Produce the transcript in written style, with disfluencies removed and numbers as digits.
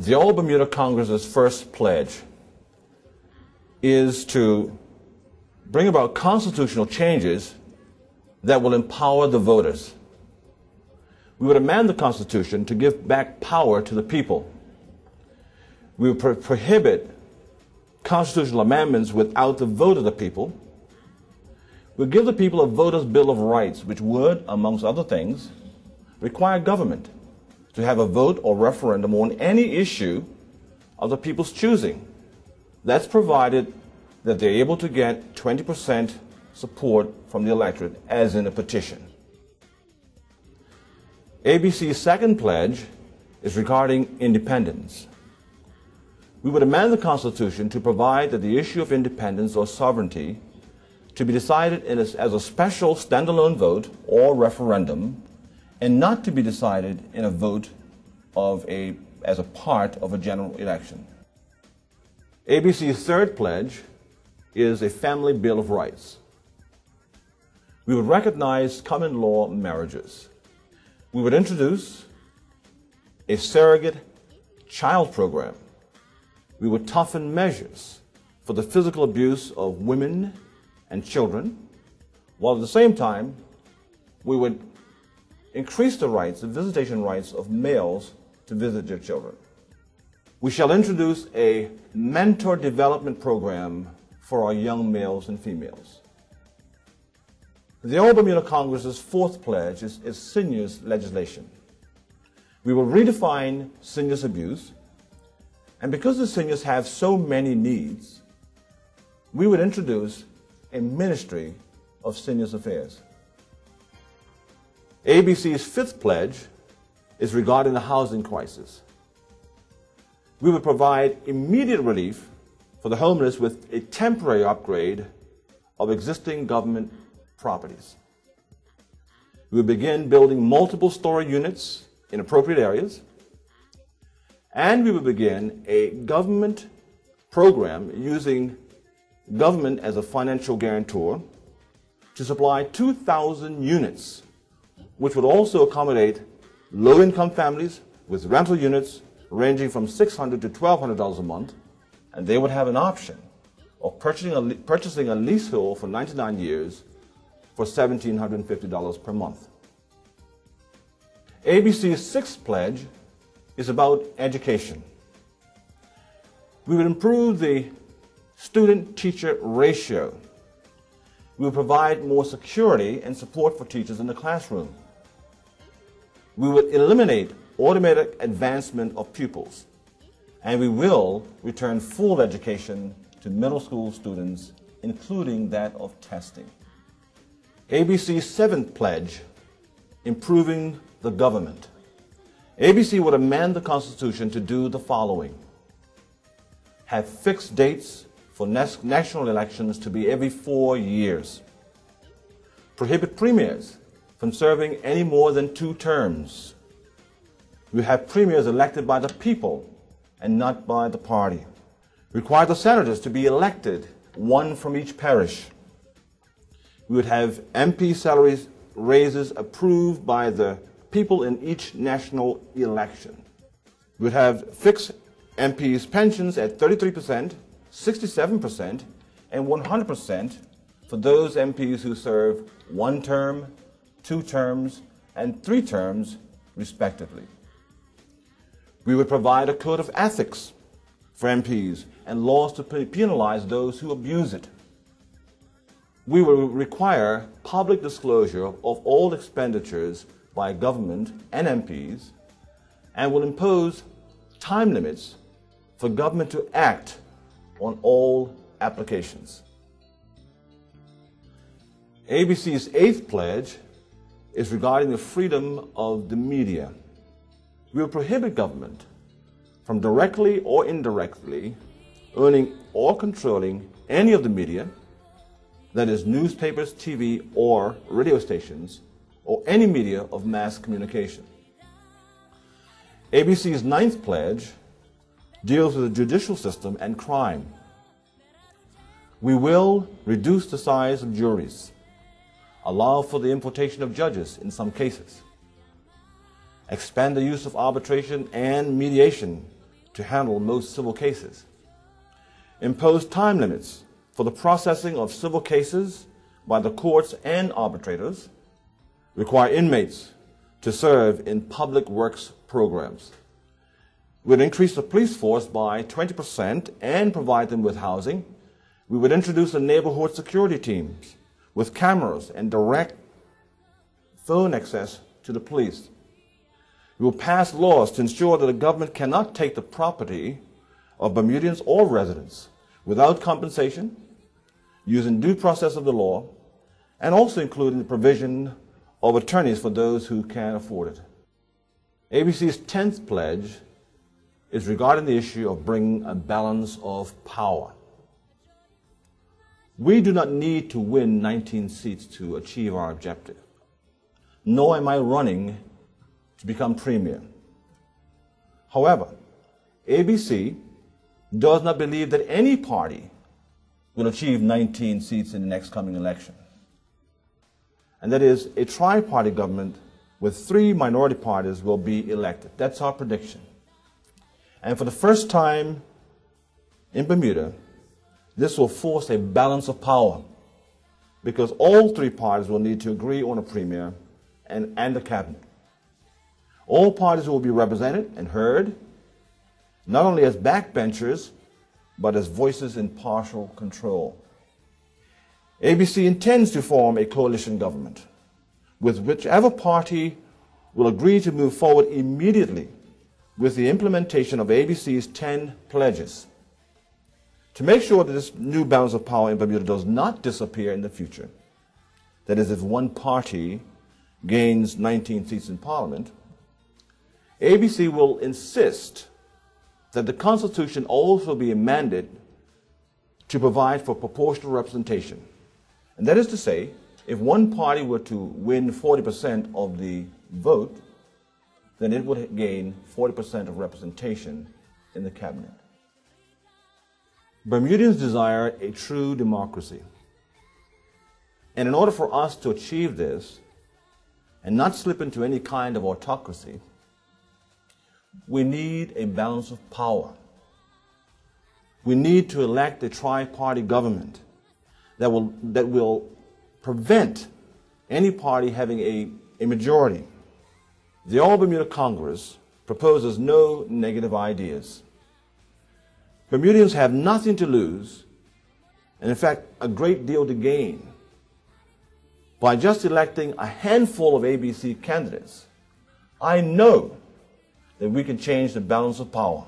The old Bermuda Congress's first pledge is to bring about constitutional changes that will empower the voters. We would amend the Constitution to give back power to the people. We would prohibit constitutional amendments without the vote of the people. We would give the people a voters' bill of rights, which would, amongst other things, require government to have a vote or referendum on any issue of the people's choosing. That's provided that they're able to get 20% support from the electorate, as in a petition. ABC's second pledge is regarding independence. We would amend the Constitution to provide that the issue of independence or sovereignty to be decided as a special standalone vote or referendum, and not to be decided in a vote as a part of a general election. ABC's third pledge is a family bill of rights. We would recognize common law marriages. We would introduce a surrogate child program. We would toughen measures for the physical abuse of women and children, while at the same time, we would increase the rights, the visitation rights of males to visit their children. We shall introduce a mentor development program for our young males and females. The old Bermuda Congress's fourth pledge is seniors legislation. We will redefine seniors abuse, and because the seniors have so many needs, we would introduce a Ministry of Seniors Affairs. ABC's fifth pledge is regarding the housing crisis. We would provide immediate relief for the homeless with a temporary upgrade of existing government properties. We would begin building multiple-story units in appropriate areas, and we would begin a government program using government as a financial guarantor to supply 2,000 units, which would also accommodate low-income families with rental units ranging from $600 to $1,200 a month, and they would have an option of purchasing a leasehold for 99 years for $1,750 per month. ABC's sixth pledge is about education. We would improve the student-teacher ratio. We would provide more security and support for teachers in the classroom. We would eliminate automatic advancement of pupils, and we will return full education to middle school students, including that of testing. ABC's seventh pledge, improving the government. ABC would amend the Constitution to do the following: have fixed dates for national elections to be every 4 years, prohibit premiers from serving any more than 2 terms. We have premiers elected by the people and not by the party. Require the senators to be elected, one from each parish. We would have MP salaries raises approved by the people in each national election. We would have fixed MPs' pensions at 33%, 67%, and 100% for those MPs who serve 1 term, 2 terms, and 3 terms, respectively. We would provide a code of ethics for MPs and laws to penalize those who abuse it. We will require public disclosure of all expenditures by government and MPs, and will impose time limits for government to act on all applications. ABC's 8th pledge is regarding the freedom of the media. We will prohibit government from directly or indirectly owning or controlling any of the media, that is newspapers, TV, or radio stations, or any media of mass communication. ABC's 9th pledge deals with the judicial system and crime. We will reduce the size of juries, allow for the importation of judges in some cases, expand the use of arbitration and mediation to handle most civil cases, impose time limits for the processing of civil cases by the courts and arbitrators, require inmates to serve in public works programs. We would increase the police force by 20% and provide them with housing. We would introduce a neighborhood security teams with cameras and direct phone access to the police. We will pass laws to ensure that the government cannot take the property of Bermudians or residents without compensation, using due process of the law, and also including the provision of attorneys for those who can afford it. ABC's 10th pledge is regarding the issue of bringing a balance of power. We do not need to win 19 seats to achieve our objective, nor am I running to become premier. However, ABC does not believe that any party will achieve 19 seats in the next coming election. And that is, a tri-party government with 3 minority parties will be elected. That's our prediction. And for the first time in Bermuda, this will force a balance of power, because all 3 parties will need to agree on a premier and a cabinet. All parties will be represented and heard, not only as backbenchers, but as voices in partial control. ABC intends to form a coalition government with whichever party will agree to move forward immediately with the implementation of ABC's 10 pledges. To make sure that this new balance of power in Bermuda does not disappear in the future, that is, if one party gains 19 seats in Parliament, ABC will insist that the Constitution also be amended to provide for proportional representation. And that is to say, if one party were to win 40% of the vote, then it would gain 40% of representation in the cabinet. Bermudians desire a true democracy. And in order for us to achieve this and not slip into any kind of autocracy, we need a balance of power. We need to elect a tri-party government that will prevent any party having a majority. The Bermuda Congress proposes no negative ideas. Bermudians have nothing to lose, and in fact, a great deal to gain by just electing a handful of ABC candidates. I know that we can change the balance of power.